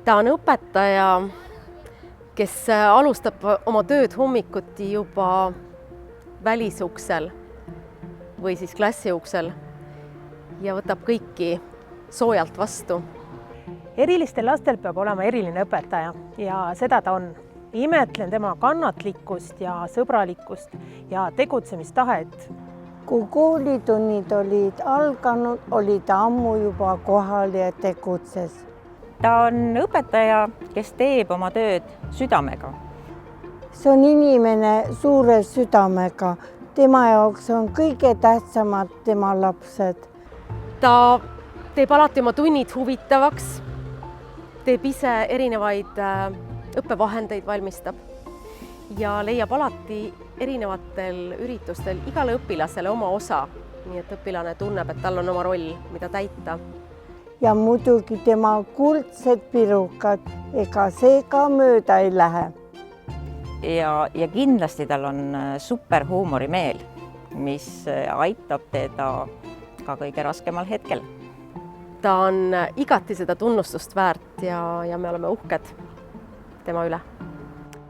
Ta on õpetaja, kes alustab oma tööd hommikuti juba välisuksel või siis klassiuksel ja võtab kõiki soojalt vastu. Erilistel lastel peab olema eriline õpetaja ja seda ta on. Imetlen tema kannatlikkust ja sõbralikkust ja tegutsemistahet. Kui koolitunnid olid alganud, oli ta ammu juba kohal ja tegutses. Ta on õpetaja, kes teeb oma tööd südamega. See on inimene suure südamega. Tema jaoks on kõige tähtsamad tema lapsed. Ta teeb alati oma tunnid huvitavaks, teeb ise erinevaid õppevahendeid, valmistab ja leiab alati erinevatel üritustel igale õpilasele oma osa, nii et õpilane tunneb, et tal on oma roll, mida täita. Ja muidugi tema kuldsed pirukad, ega see ka mööda ei lähe. Ja kindlasti tal on super huumorimeel, mis aitab teda ka kõige raskemal hetkel. Ta on igati seda tunnustust väärt ja me oleme uhked tema üle.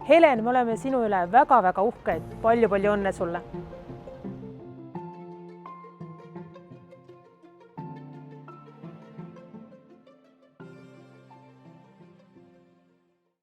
Helen, me oleme sinu üle väga-väga uhked. Palju õnne sulle!